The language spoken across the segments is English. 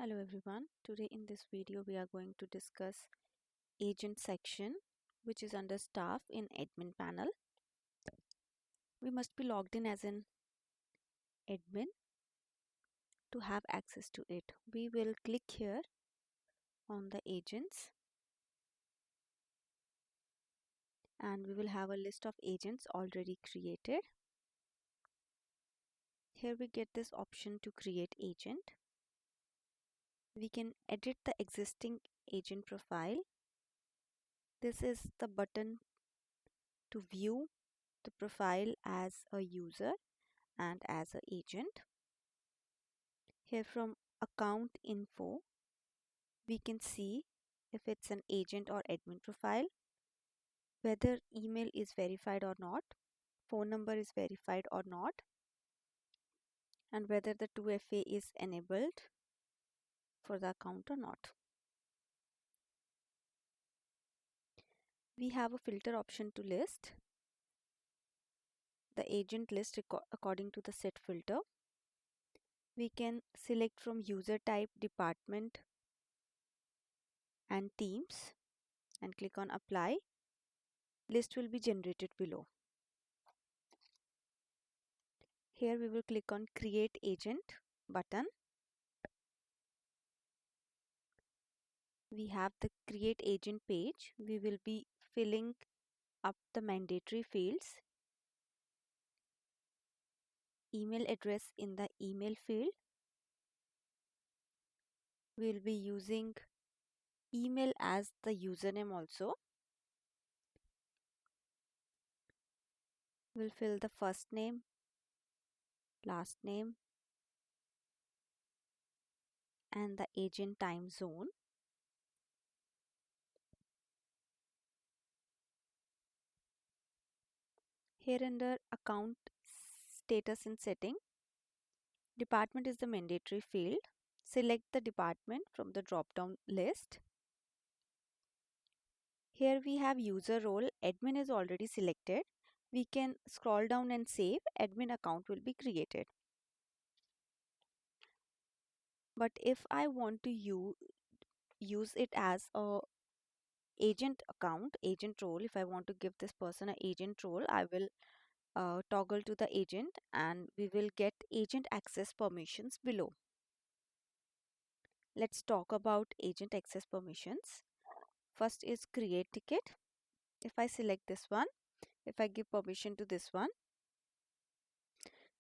Hello everyone. Today in this video we are going to discuss agent section which is under staff in admin panel. We must be logged in as an admin to have access to it. We will click here on the agents and we will have a list of agents already created. Here we get this option to create agent. We can edit the existing agent profile. This is the button to view the profile as a user and as an agent. Here from account info, we can see if it's an agent or admin profile, whether email is verified or not, phone number is verified or not, and whether the 2FA is enabled for the account or not. We have a filter option to list the agent list according to the set filter. We can select from user type, department, and teams and click on apply. List will be generated below. Here we will click on create agent button. We have the create agent page. We will be filling up the mandatory fields. Email address in the email field. We'll be using email as the username also. We'll fill the first name, last name, and the agent time zone. Here under account status and setting, department is the mandatory field. Select the department from the drop down list. Here we have user role. Admin is already selected. We can scroll down and save. Admin account will be created. But if I want to use it as a agent account, agent role, if I want to give this person an agent role, I will toggle to the agent and we will get agent access permissions below. Let's talk about agent access permissions. First is create ticket. If I select this one, if I give permission to this one,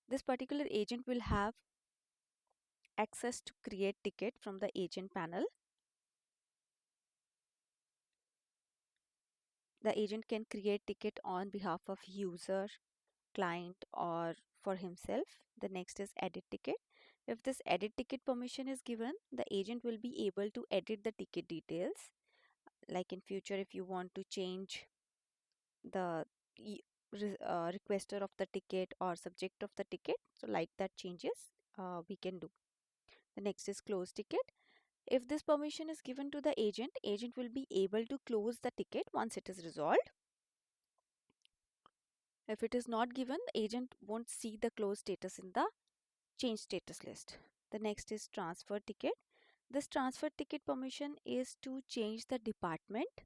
this particular agent will have access to create ticket from the agent panel. The agent can create ticket on behalf of user, client, or for himself. The next is edit ticket. If this edit ticket permission is given, the agent will be able to edit the ticket details. Like in future, if you want to change the requester of the ticket or subject of the ticket, so like that changes we can do. The next is close ticket. If this permission is given to the agent, agent will be able to close the ticket once it is resolved. If it is not given, the agent won't see the close status in the change status list. The next is transfer ticket. This transfer ticket permission is to change the department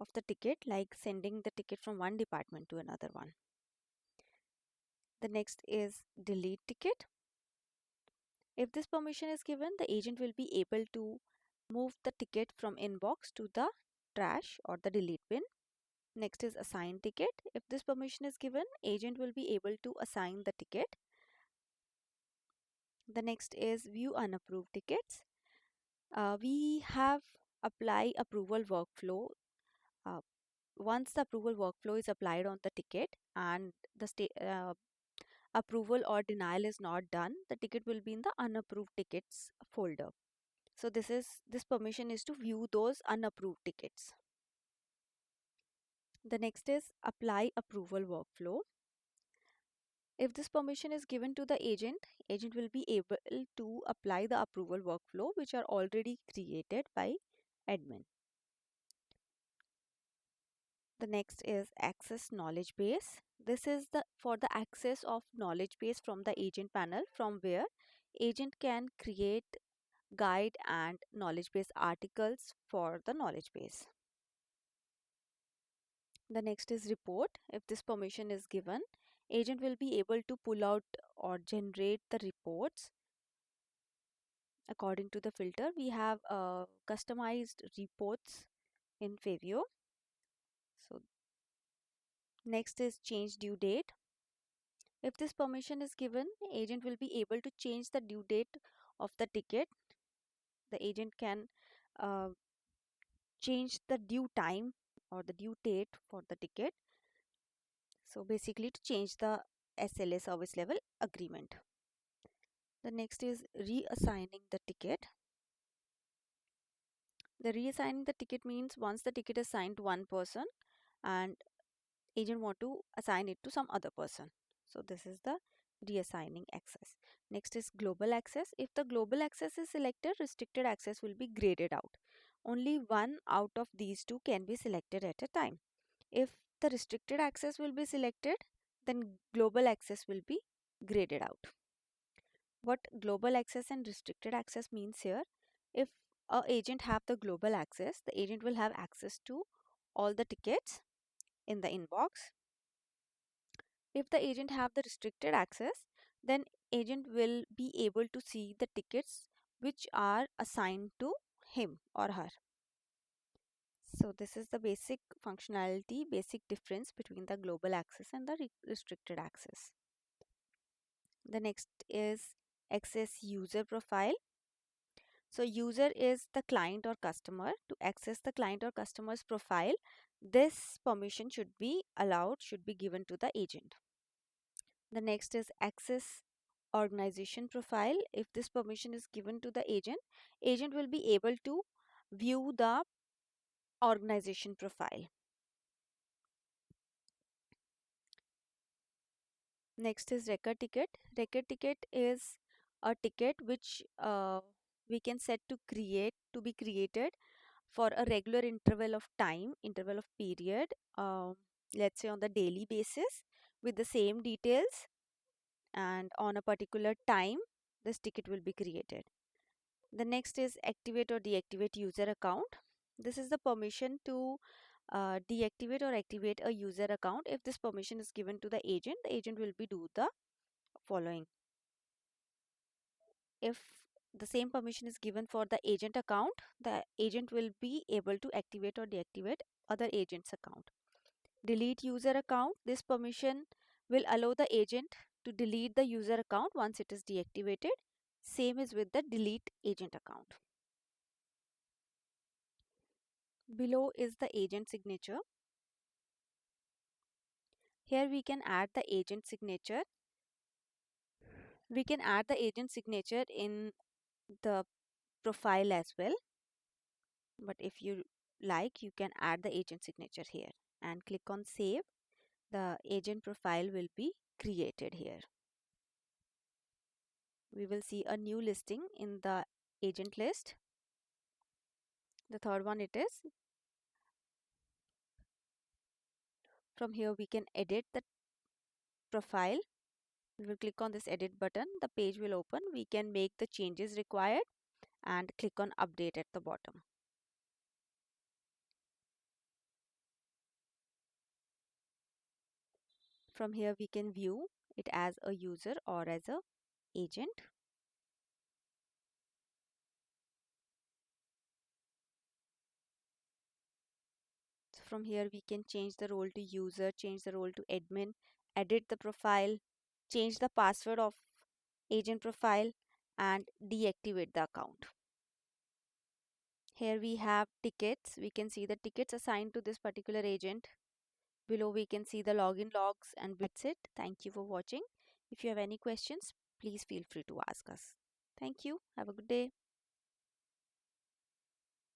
of the ticket, like sending the ticket from one department to another one. The next is delete ticket. If this permission is given, the agent will be able to move the ticket from inbox to the trash or the delete bin. Next is assign ticket. If this permission is given, agent will be able to assign the ticket. The next is view unapproved tickets. We have apply approval workflow. Uh, Once the approval workflow is applied on the ticket and the approval or denial is not done, the ticket will be in the unapproved tickets folder. So this permission is to view those unapproved tickets. The next is apply approval workflow. If this permission is given to the agent, agent will be able to apply the approval workflow which are already created by admin. The next is access knowledge base. This is for the access of knowledge base from the agent panel, from where agent can create guide and knowledge base articles for the knowledge base. The next is report. If this permission is given, agent will be able to pull out or generate the reports according to the filter. We have customized reports in Favio. So next is change due date. If this permission is given, agent will be able to change the due date of the ticket. The agent can uh, change the due time or the due date for the ticket. So basically to change the SLA, service level agreement. The next is reassigning the ticket. The reassigning the ticket means once the ticket is assigned to one person and agent want to assign it to some other person. So this is the reassigning access. Next is global access. If the global access is selected, restricted access will be graded out. Only one out of these two can be selected at a time. If the restricted access will be selected, then global access will be graded out. What global access and restricted access means here, if a agent have the global access, the agent will have access to all the tickets in the inbox. If the agent have the restricted access, then agent will be able to see the tickets which are assigned to him or her. So this is the basic functionality, basic difference between the global access and the restricted access. The next is access user profile. So user is the client or customer. To access the client or customer's profile, this permission should be allowed, should be given to the agent. The next is access organization profile. If this permission is given to the agent, agent will be able to view the organization profile. Next is record ticket. Record ticket is a ticket which we can set to be created for a regular interval of time, interval of period, let's say on the daily basis with the same details, and on a particular time this ticket will be created. The next is activate or deactivate user account. This is the permission to deactivate or activate a user account. If this permission is given to the agent will be do the following. If the same permission is given for the agent account, the agent will be able to activate or deactivate other agent's account. Delete user account. This permission will allow the agent to delete the user account once it is deactivated. Same is with the delete agent account. Below is the agent signature. Here we can add the agent signature. We can add the agent signature in the profile as well. But if you like, you can add the agent signature here and click on save. The agent profile will be created here. We will see a new listing in the agent list. The third one it is. From here we can edit the profile. We will click on this edit button. The page will open. We can make the changes required and click on update at the bottom. From here we can view it as a user or as a agent. So from here we can change the role to user, change the role to admin, edit the profile, change the password of agent profile and deactivate the account. Here we have tickets. We can see the tickets assigned to this particular agent. Below we can see the login logs, and that's it. Thank you for watching. If you have any questions, please feel free to ask us. Thank you. Have a good day.